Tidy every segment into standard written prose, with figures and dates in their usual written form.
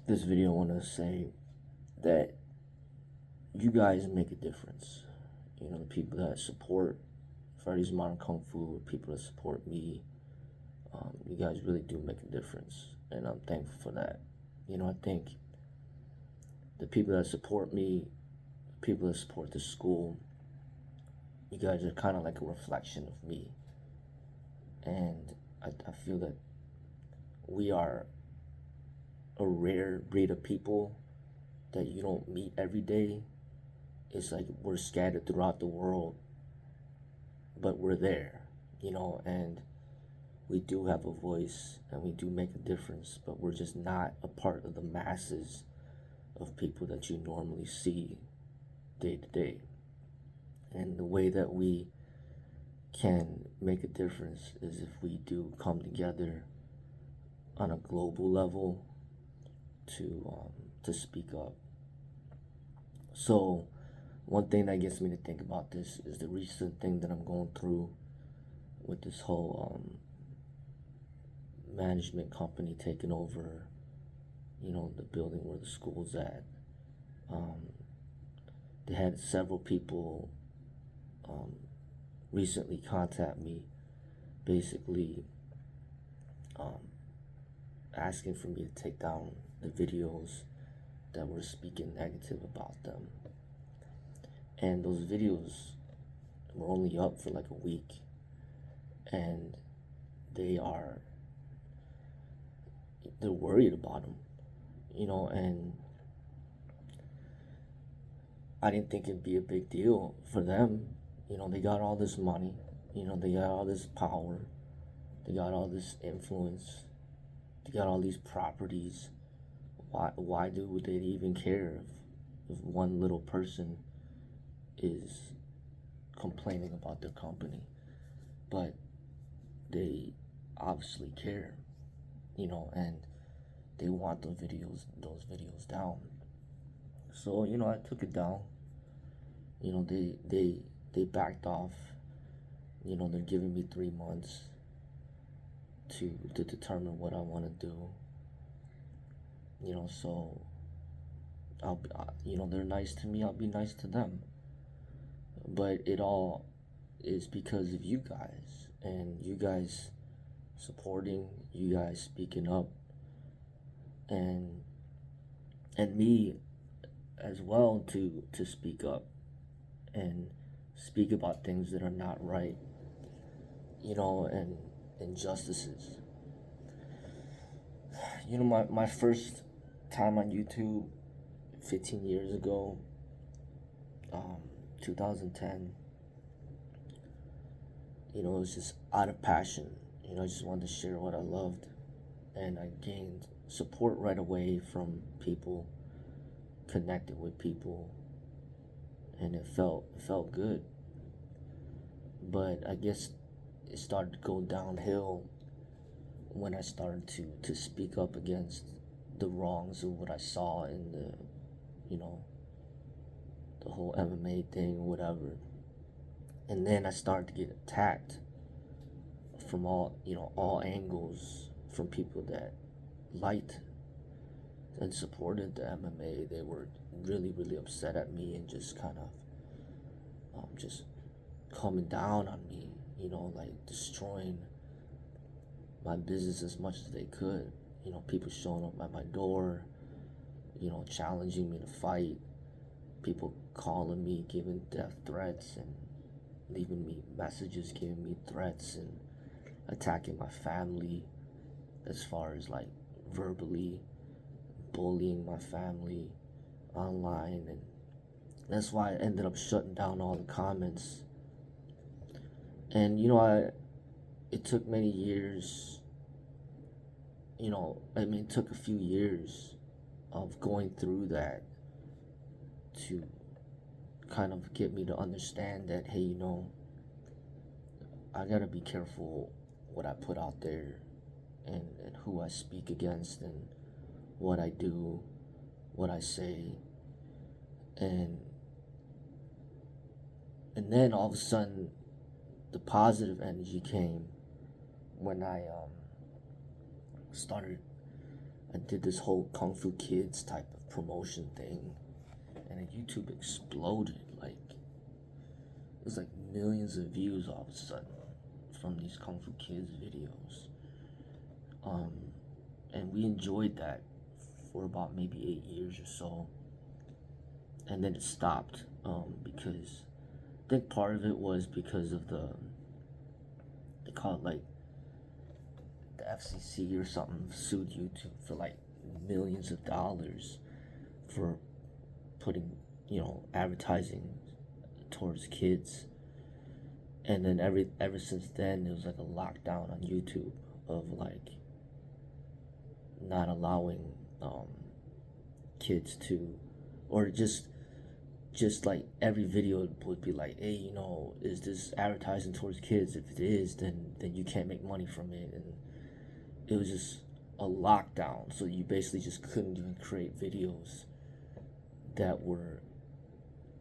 this video, I want to say that you guys make a difference. The people that support Freddy's Modern Kung Fu, people that support me, you guys really do make a difference, and I'm thankful for that. I think the people that support me, people that support the school, you guys are kind of like a reflection of me, and I feel that we are a rare breed of people that you don't meet every day. It's like we're scattered throughout the world, but we're there, and we do have a voice and we do make a difference, but we're just not a part of the masses of people that you normally see day to day. And the way that we can make a difference is if we do come together on a global level to speak up. So one thing that gets me to think about this is the recent thing that I'm going through with this whole management company taking over, the building where the school's at. They had several people recently contact me, basically asking for me to take down the videos that were speaking negative about them. And those videos were only up for like a week, and they're worried about them, and I didn't think it'd be a big deal for them. They got all this money, they got all this power, they got all this influence, they got all these properties. Why do they even care if one little person is complaining about their company? But they obviously care, and they want those videos down. So I took it down. They backed off. They're giving me 3 months to determine what I want to do. So I'll be, they're nice to me, I'll be nice to them. But it all is because of you guys, and you guys supporting, you guys speaking up, and me as well to speak up and speak about things that are not right, and injustices. My first time on YouTube 15 years ago, 2010, it was just out of passion. I just wanted to share what I loved, and I gained support right away from people, connected with people, and it felt good. But I guess it started to go downhill when I started to speak up against the wrongs of what I saw in the whole MMA thing or whatever. And then I started to get attacked from all angles, from people that liked and supported the MMA. They were really, really upset at me and just kind of just coming down on me, like destroying my business as much as they could. People showing up at my door, challenging me to fight, people calling me, giving death threats, and leaving me messages, giving me threats, and attacking my family as far as like verbally bullying my family online. And that's why I ended up shutting down all the comments. And it took many years, it took a few years of going through that to kind of get me to understand that, hey, I gotta be careful what I put out there, and who I speak against, and what I do, what I say. And then all of a sudden the positive energy came when I started I did this whole Kung Fu Kids type of promotion thing, and then YouTube exploded. Like, it was like millions of views all of a sudden from these Kung Fu Kids videos. And we enjoyed that for about maybe 8 years or so, and then it stopped, because I think part of it was because of they call it like the FCC or something sued YouTube for like millions of dollars for putting, advertising towards kids. And then ever since then, there was like a lockdown on YouTube of like not allowing kids to, or just like every video would be like, hey, is this advertising towards kids? If it is, then you can't make money from it. And it was just a lockdown, so you basically just couldn't even create videos that were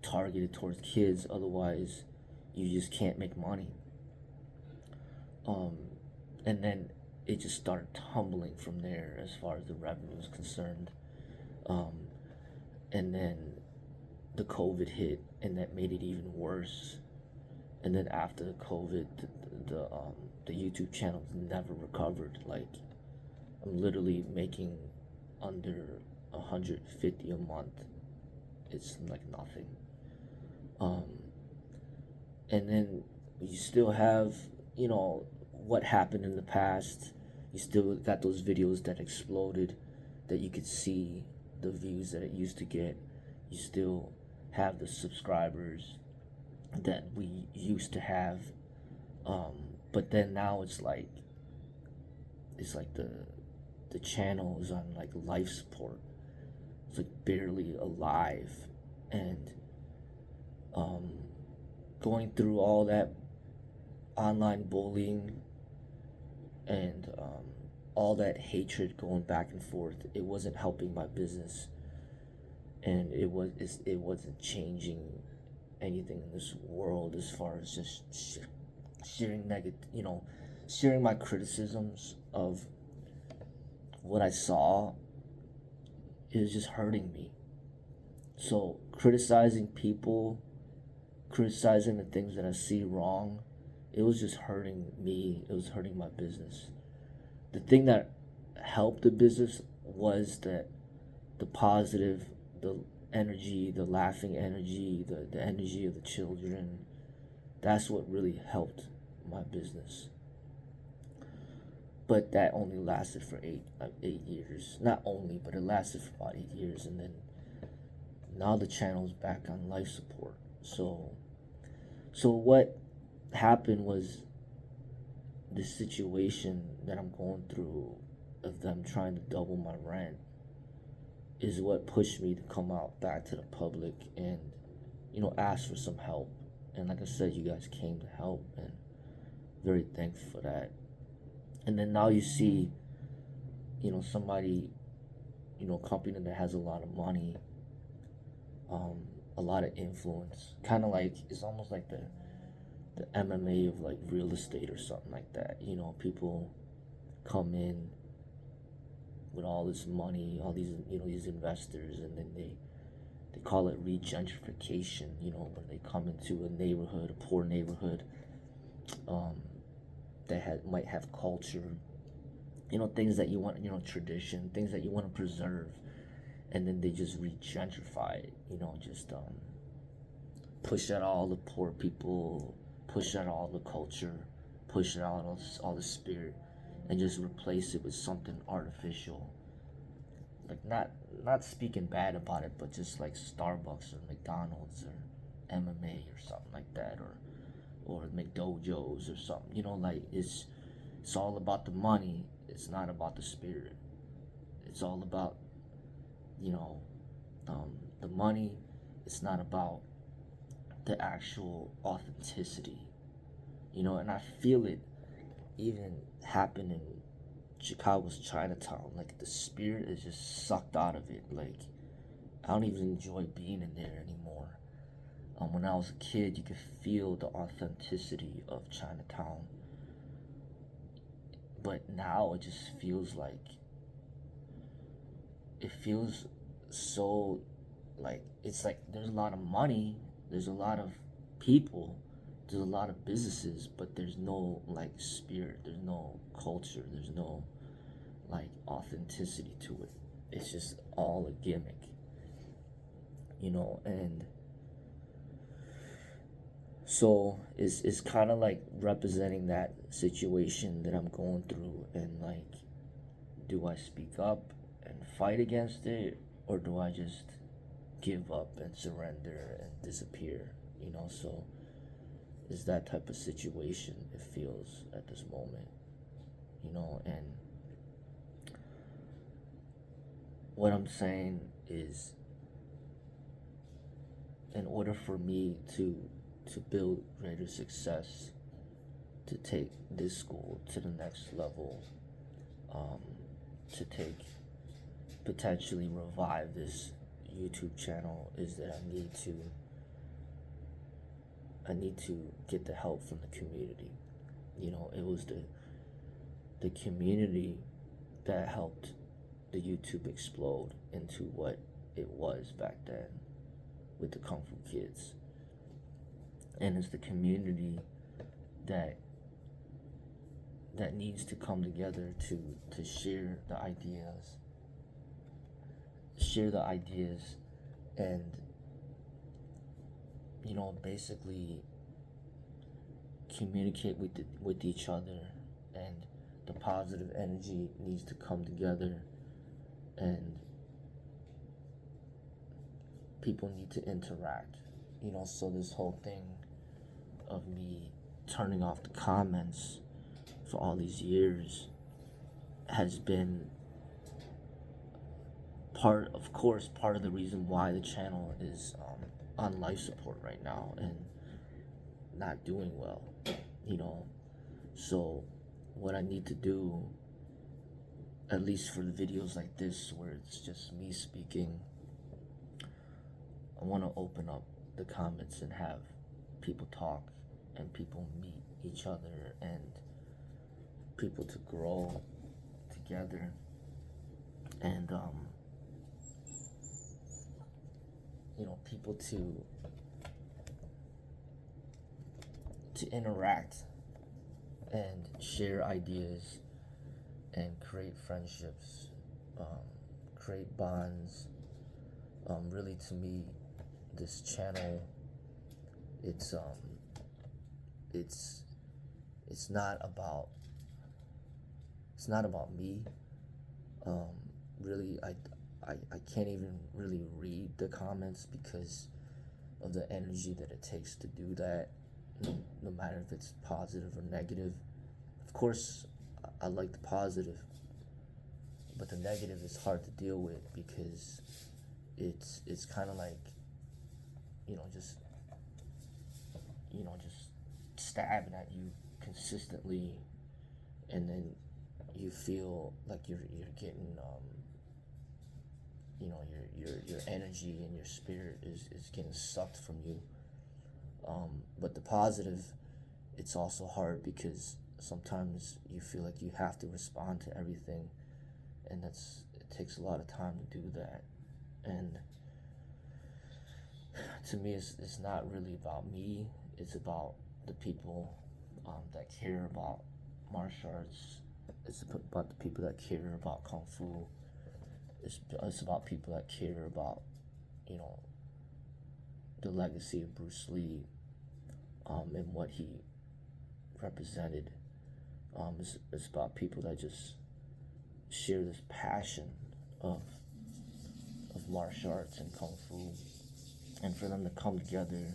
targeted towards kids, otherwise you just can't make money. And then it just started tumbling from there as far as the revenue is concerned. And then the COVID hit, and that made it even worse. And then after the COVID, the YouTube channel never recovered. Like, I'm literally making under 150 a month. It's like nothing. And then you still have, what happened in the past. You still got those videos that exploded, that you could see the views that it used to get. You still have the subscribers that we used to have. But then now it's like the channel is on like life support. It's like barely alive. And going through all that online bullying and all that hatred going back and forth, it wasn't helping my business, and it wasn't changing anything in this world as far as just sharing my criticisms of what I saw. It was just hurting me. So criticizing people, criticizing the things that I see wrong, it was just hurting me. It was hurting my business. The thing that helped the business was that the positive, the energy, the laughing energy, the energy of the children. That's what really helped my business. But that only lasted for 8 years. Not only, but it lasted for about 8 years, and then now the channel's back on life support. So what happened was, this situation that I'm going through of them trying to double my rent is what pushed me to come out back to the public and, ask for some help. And like I said, you guys came to help, and very thankful for that. And then now you see, somebody, company that has a lot of money, a lot of influence, kind of like, it's almost like the MMA of like real estate or something like that. People come in with all this money, all these, these investors, and then they call it gentrification, when they come into a neighborhood, a poor neighborhood, that might have culture, things that you want, tradition, things that you want to preserve, and then they just gentrify it, just push out all the poor people, push out all the culture, push out all the spirit, and just replace it with something artificial. Like, not speaking bad about it, but just like Starbucks or McDonald's or MMA or something like that, or McDojos or something. Like, it's all about the money. It's not about the spirit. It's all about, the money. It's not about the actual authenticity, and I feel it even happen in Chicago's Chinatown. Like, the spirit is just sucked out of it. Like, I don't even enjoy being in there anymore. When I was a kid, you could feel the authenticity of Chinatown, but now it just feels like it feels so like it's like there's a lot of money, there's a lot of people, there's a lot of businesses, but there's no like spirit, there's no culture, there's no like authenticity to it. It's just all a gimmick, and so it's kind of like representing that situation that I'm going through, and like, do I speak up and fight against it, or do I just give up and surrender and disappear? So it's that type of situation it feels at this moment, and what I'm saying is, in order for me to build greater success, to take this school to the next level, um, to potentially revive this YouTube channel, is that I need to get the help from the community. It was the community that helped the YouTube explode into what it was back then with the Kung Fu Kids. And it's the community that needs to come together to share the ideas, and basically communicate with each other, and the positive energy needs to come together, and people need to interact. So this whole thing of me turning off the comments for all these years has been part of the reason why the channel is on life support right now and not doing well. So what I need to do, at least for the videos like this where it's just me speaking, I want to open up the comments and have people talk and people meet each other and people to grow together, and people to interact and share ideas and create friendships, create bonds. Really, to me, this channel, it's not about me. Really, I can't even really read the comments because of the energy that it takes to do that, no matter if it's positive or negative. Of course, I like the positive, but the negative is hard to deal with because it's kind of like, just stabbing at you consistently, and then you feel like you're getting your energy and your spirit is getting sucked from you. But the positive, it's also hard because sometimes you feel like you have to respond to everything, and it takes a lot of time to do that. And to me, it's not really about me. It's about the people that care about martial arts. It's about the people that care about Kung Fu. It's about people that care about, the legacy of Bruce Lee, and what he represented. It's about people that just share this passion of martial arts and Kung Fu, and for them to come together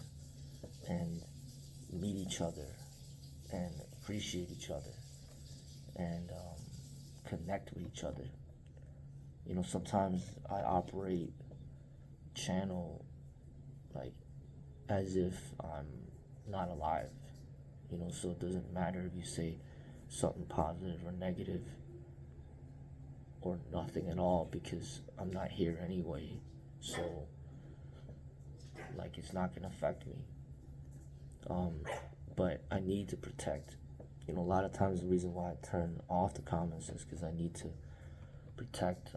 and meet each other and appreciate each other and connect with each other. Sometimes I operate channel like as if I'm not alive, so it doesn't matter if you say something positive or negative or nothing at all, because I'm not here anyway. So like, it's not gonna affect me. But I need to protect. A lot of times the reason why I turn off the comments is because I need to protect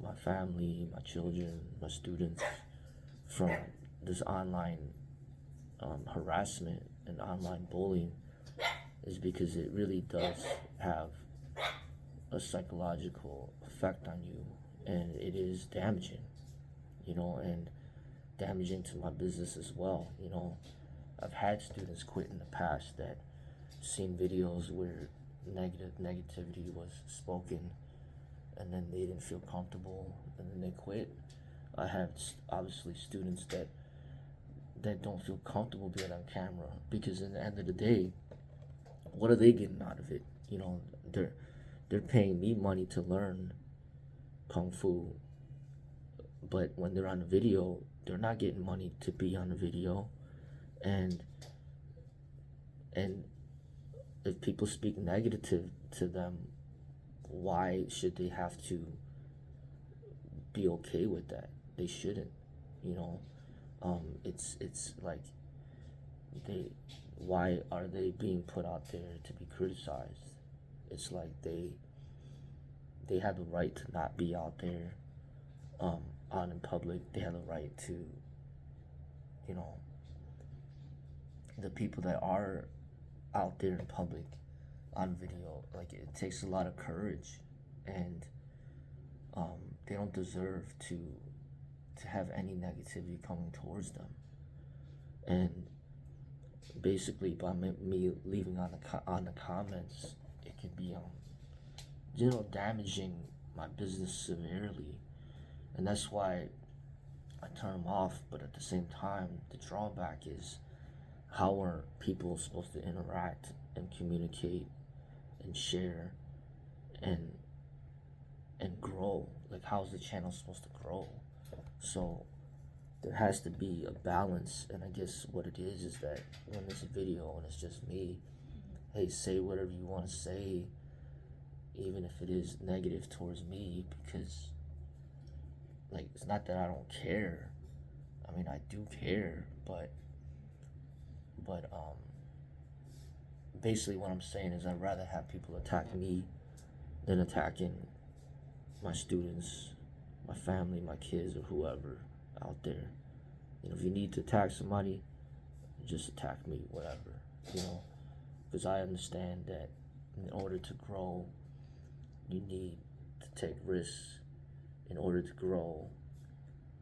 my family, my children, my students from this online harassment and online bullying is because it really does have a psychological effect on you, and it is damaging, and damaging to my business as well. I've had students quit in the past that seen videos where negativity was spoken, and then they didn't feel comfortable, and then they quit. I have obviously students that don't feel comfortable being on camera, because in the end of the day, what are they getting out of it? They're paying me money to learn kung fu, but when they're on the video, they're not getting money to be on the video. And if people speak negative to them, why should they have to be okay with that? They shouldn't. It's like, why are they being put out there to be criticized? It's like they have the right to not be out there out in public. They have the right to, the people that are out there in public on video, like, it takes a lot of courage, and they don't deserve to have any negativity coming towards them. And basically, by me leaving on the comments, it can be damaging my business severely, and that's why I turn them off. But at the same time, the drawback is, how are people supposed to interact and communicate and share and grow? Like, how's the channel supposed to grow? So there has to be a balance, and I guess what it is that when it's a video and it's just me, hey, say whatever you want to say, even if it is negative towards me, because, like, it's not that I don't care. I mean, I do care, but basically what I'm saying is, I'd rather have people attack me than attacking my students, my family, my kids, or whoever out there. If you need to attack somebody, just attack me, whatever, because I understand that in order to grow, you need to take risks. In order to grow,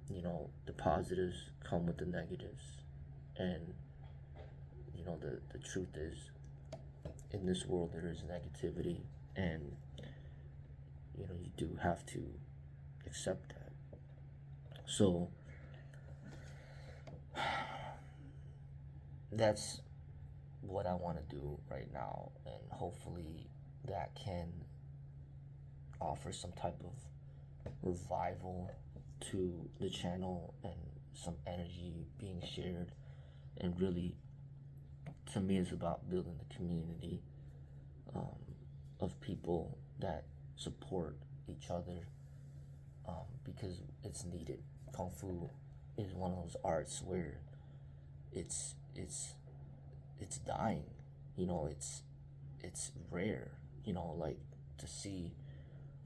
the positives come with the negatives. And the truth is, in this world there is negativity, and you do have to accept that. So that's what I want to do right now, and hopefully that can offer some type of revival to the channel, and some energy being shared. And really, to me, it's about building the community of people that support each other, because it's needed. Kung Fu is one of those arts where it's dying. It's rare. Like, to see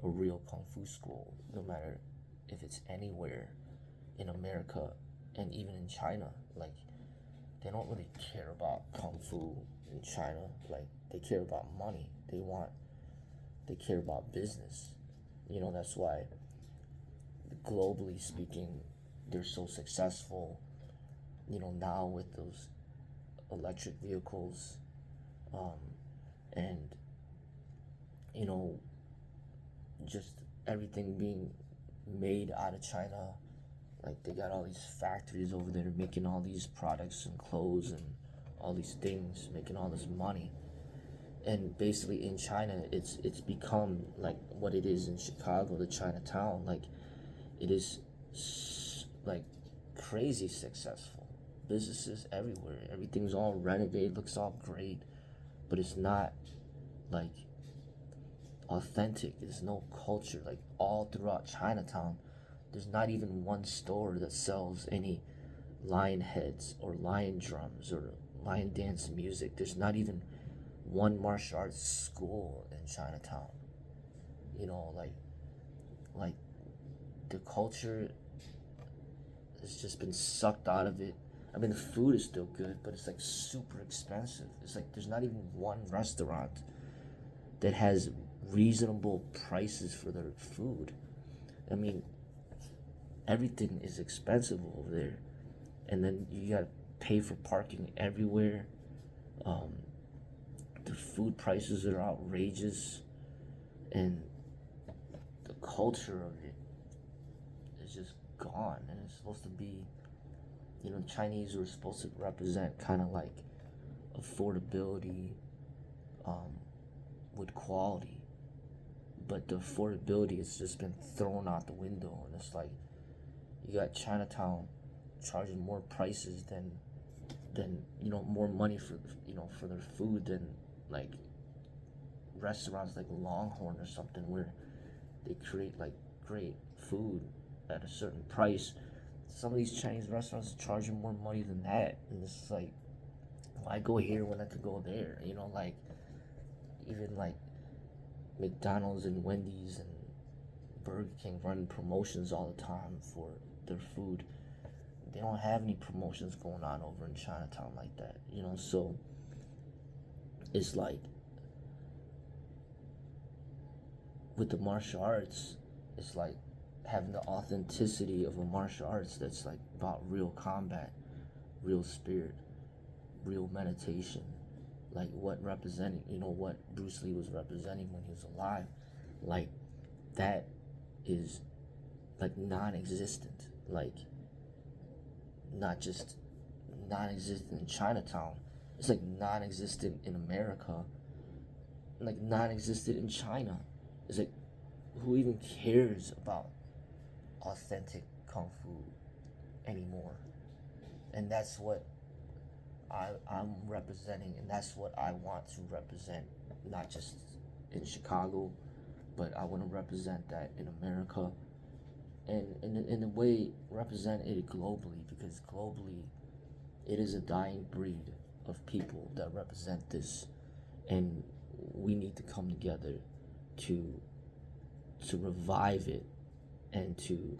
a real Kung Fu school, no matter if it's anywhere in America and even in China. Like, they don't really care about Kung Fu in China. Like, they care about money. They care about business. That's why, globally speaking, they're so successful, now with those electric vehicles, and, just everything being made out of China. Like, they got all these factories over there making all these products and clothes and all these things, making all this money. And basically in China, it's become like what it is in Chicago, the Chinatown. Like, it is like crazy successful. Businesses everywhere. Everything's all renovated, looks all great, but it's not like authentic. There's no culture. Like, all throughout Chinatown, there's not even one store that sells any lion heads or lion drums or lion dance music. There's not even one martial arts school in Chinatown. Like the culture has just been sucked out of it. I mean, the food is still good, but it's like super expensive. It's like there's not even one restaurant that has reasonable prices for their food. I mean, everything is expensive over there, and then you gotta pay for parking everywhere. Um, the food prices are outrageous, and the culture of it is just gone. And it's supposed to be, Chinese were supposed to represent kind of like affordability um, with quality, but the affordability has just been thrown out the window. And it's like you got Chinatown charging more prices than more money for for their food than like restaurants like Longhorn or something, where they create like great food at a certain price. Some of these Chinese restaurants are charging more money than that, and it's like, why go here when I could go there? Like even like McDonald's and Wendy's and Burger King run promotions all the time for their food. They don't have any promotions going on over in Chinatown like that, so it's like with the martial arts, it's like having the authenticity of a martial arts that's like about real combat, real spirit, real meditation, like what Bruce Lee was representing when he was alive. Like that is like non-existent, like not just non-existent in Chinatown, it's like non-existent in America, like non-existent in China. It's like, who even cares about authentic kung fu anymore? And that's what I'm representing, and that's what I want to represent, not just in Chicago, but I want to represent that in America, and in a way represent it globally, because globally it is a dying breed of people that represent this, and we need to come together to revive it, and to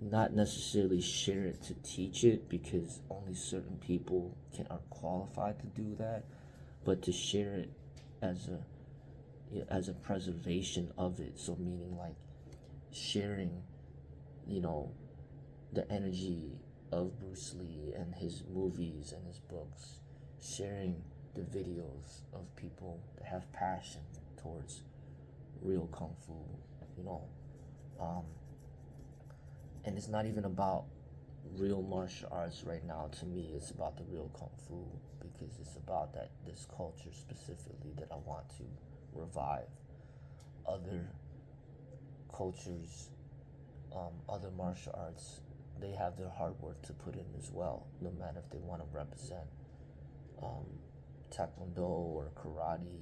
not necessarily share it to teach it, because only certain people are qualified to do that, but to share it as a preservation of it. So meaning like sharing, the energy of Bruce Lee and his movies and his books, sharing the videos of people that have passion towards real kung fu, and it's not even about real martial arts right now. To me, it's about the real kung fu, because it's about this culture specifically that I want to revive. Other cultures, other martial arts, they have their hard work to put in as well, no matter if they want to represent taekwondo or karate,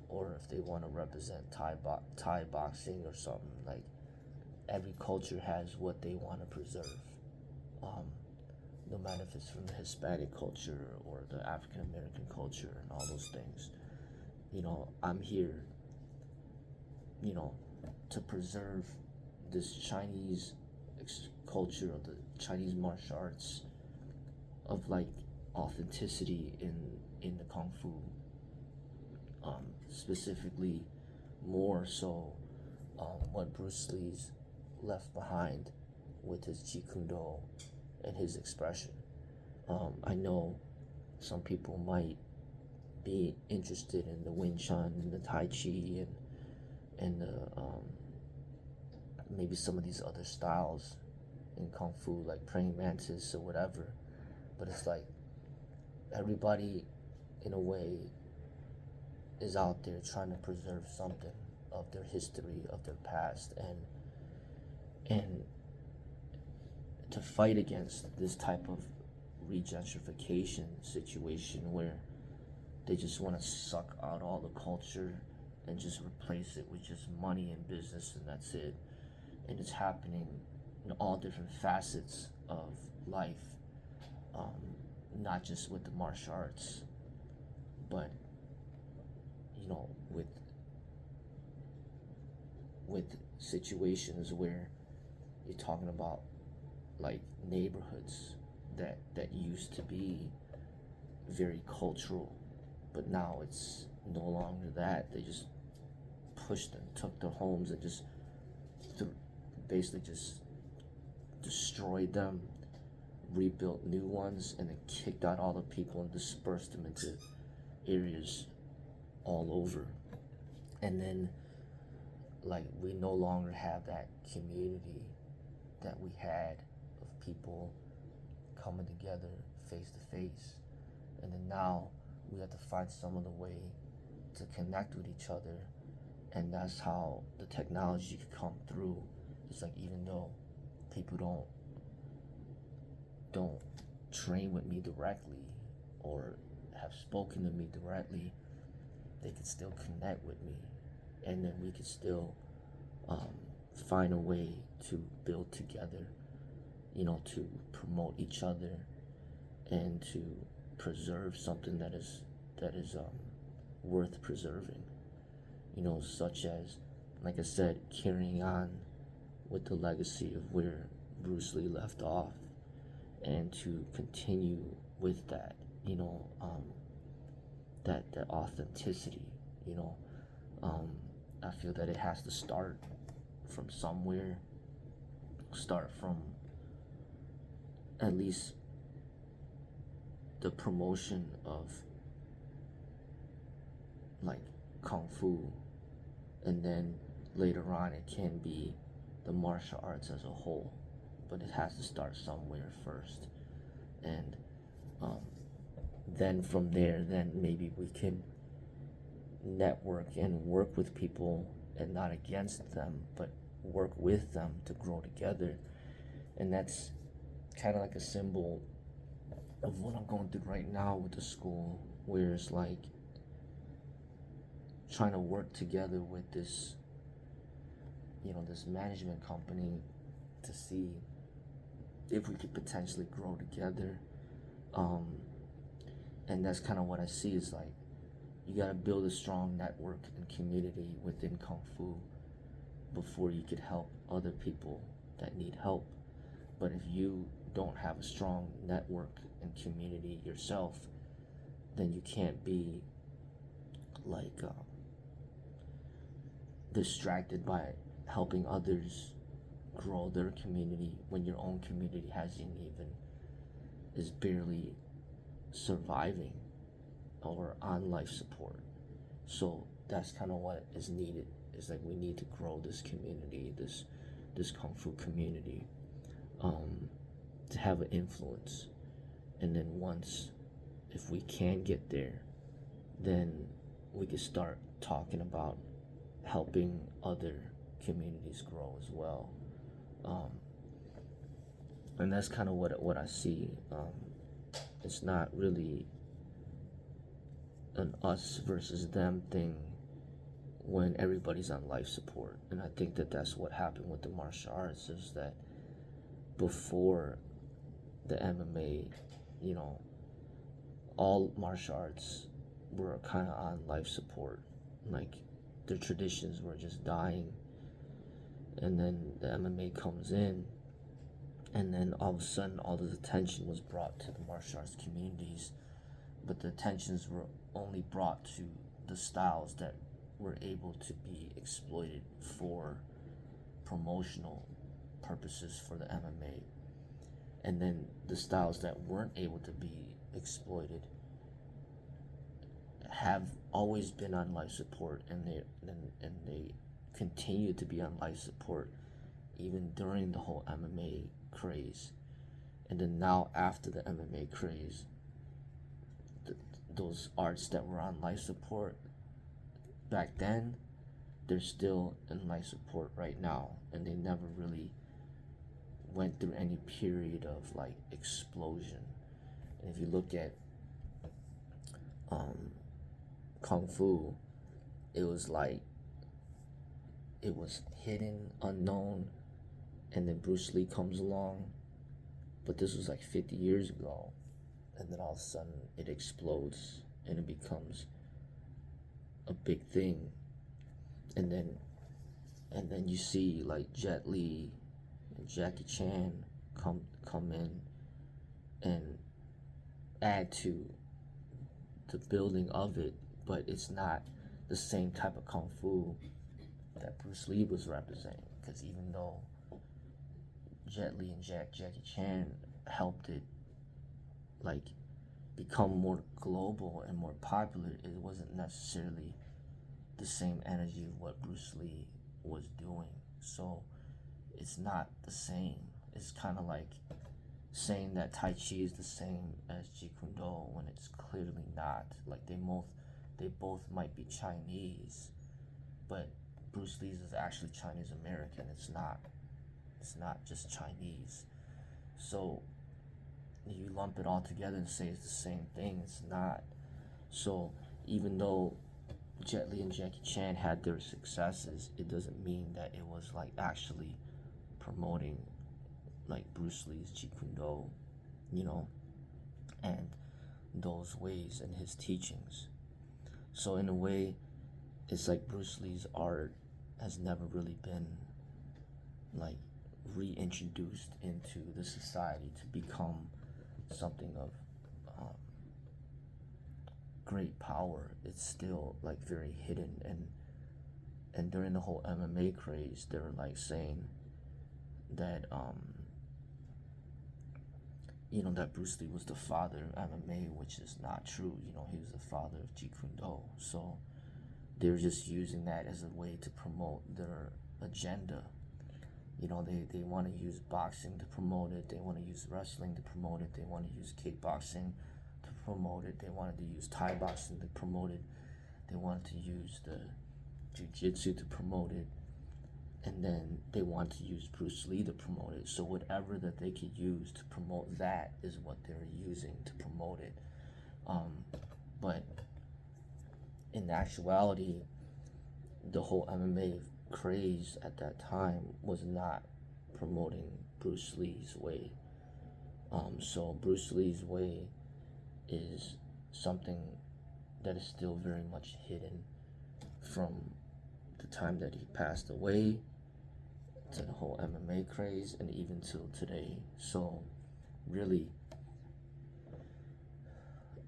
or if they want to represent Thai boxing or something. Like every culture has what they want to preserve, no matter if it's from the Hispanic culture or the African American culture and all those things. I'm here, to preserve this Chinese culture of the Chinese martial arts, of like authenticity in the kung fu, specifically more so what Bruce Lee's left behind with his Jeet Kune Do and his expression. I know some people might be interested in the Wing Chun and the Tai Chi and the maybe some of these other styles in Kung Fu, like Praying Mantis or whatever. But it's like everybody, in a way, is out there trying to preserve something of their history, of their past, and to fight against this type of regentrification situation where they just want to suck out all the culture and just replace it with just money and business, and that's it. And it's happening in all different facets of life, not just with the martial arts, but with situations where you're talking about like neighborhoods that used to be very cultural, but now it's no longer that. They just pushed and took their homes and just basically just destroyed them, rebuilt new ones, and then kicked out all the people and dispersed them into areas all over. And then, like, we no longer have that community that we had of people coming together face to face. And then now we have to find some other way to connect with each other, and that's how the technology could come through. It's like, even though people don't train with me directly or have spoken to me directly, they can still connect with me, and then we can still find a way to build together, to promote each other and to preserve something that is worth preserving, such as, like I said, carrying on with the legacy of where Bruce Lee left off, and to continue with that, that authenticity. I feel that it has to start from somewhere, start from at least the promotion of like Kung Fu, and then later on it can be the martial arts as a whole, but it has to start somewhere first. And then from there, then maybe we can network and work with people, and not against them, but work with them to grow together. And that's kind of like a symbol of what I'm going through right now with the school, where it's like trying to work together with this, this management company to see if we could potentially grow together. And that's kind of what I see is like, you got to build a strong network and community within Kung Fu before you could help other people that need help. But if you don't have a strong network and community yourself, then you can't be like distracted by helping others grow their community when your own community is barely surviving or on life support. So that's kind of what is needed. It's like, we need to grow this community, this Kung Fu community, to have an influence. And then once, if we can get there, then we can start talking about helping other communities grow as well. And that's kind of what I see. It's not really an us versus them thing when everybody's on life support. And I think that that's what happened with the martial arts, is that before the MMA, all martial arts were kind of on life support. Like, their traditions were just dying. And then the MMA comes in, and then all of a sudden all this attention was brought to the martial arts communities, but the attentions were only brought to the styles that were able to be exploited for promotional purposes for the MMA. And then the styles that weren't able to be exploited have always been on life support, and they continue to be on life support even during the whole MMA craze. And then now, after the MMA craze, those arts that were on life support back then, they're still in life support right now, and they never really went through any period of like explosion. And if you look at Kung Fu, it was hidden, unknown, and then Bruce Lee comes along, but this was like 50 years ago, and then all of a sudden it explodes and it becomes a big thing. And then and then you see like Jet Li and Jackie Chan come in and add to the building of it, but it's not the same type of kung fu that Bruce Lee was representing. Because even though Jet Li and Jackie Chan helped it like become more global and more popular, it wasn't necessarily the same energy of what Bruce Lee was doing. So it's not the same. It's kind of like saying that Tai Chi is the same as Jeet Kune Do when it's clearly not. Like they both might be Chinese, but Bruce Lee's is actually Chinese American. It's not just Chinese. So you lump it all together and say it's the same thing. It's not. So even though Jet Li and Jackie Chan had their successes, it doesn't mean that it was like actually promoting like Bruce Lee's Jeet Kune Do, you know, and those ways and his teachings. So in a way, it's like Bruce Lee's art has never really been like reintroduced into the society to become something of great power. It's still like very hidden, and during the whole MMA craze, they were like saying that that Bruce Lee was the father of MMA, which is not true. He was the father of Jeet Kune Do. So they're just using that as a way to promote their agenda. They want to use boxing to promote it. They want to use wrestling to promote it. They want to use kickboxing to promote it. They wanted to use Thai boxing to promote it. They wanted to use the jiu-jitsu to promote it. And then they want to use Bruce Lee to promote it. So whatever that they could use to promote that is what they're using to promote it. But in actuality, the whole MMA craze at that time was not promoting Bruce Lee's way. So Bruce Lee's way is something that is still very much hidden from the time that he passed away to the whole MMA craze and even till today. So really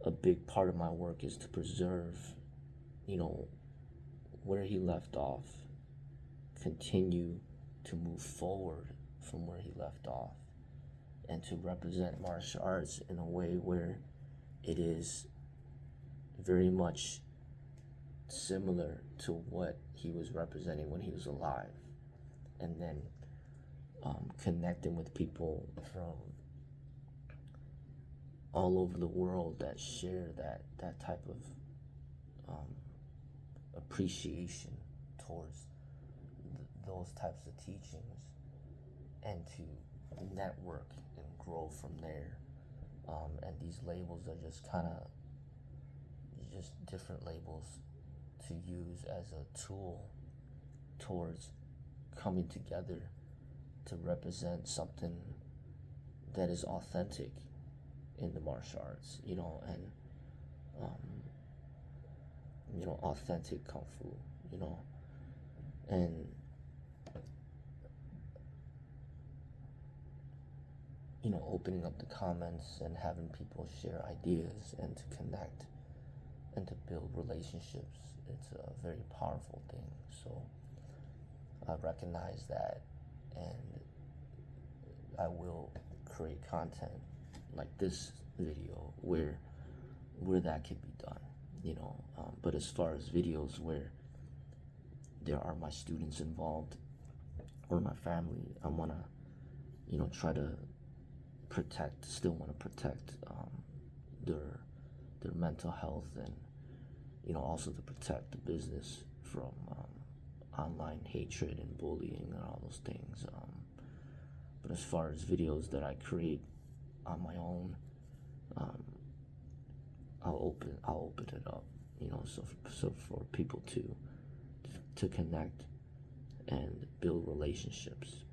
a big part of my work is to preserve, where he left off, continue to move forward from where he left off, and to represent martial arts in a way where it is very much similar to what he was representing when he was alive, and then connecting with people from all over the world that share that type of appreciation towards those types of teachings, and to network and grow from there. And these labels are just kind of just different labels to use as a tool towards coming together to represent something that is authentic in the martial arts, and authentic kung fu, and opening up the comments and having people share ideas and to connect and to build relationships. It's a very powerful thing. So I recognize that, and I will create content like this video where that could be done, but as far as videos where there are my students involved or my family, I want to try to still want to protect their mental health, and also to protect the business from online hatred and bullying and all those things. But as far as videos that I create on my own, I'll open it up, so for people to connect and build relationships.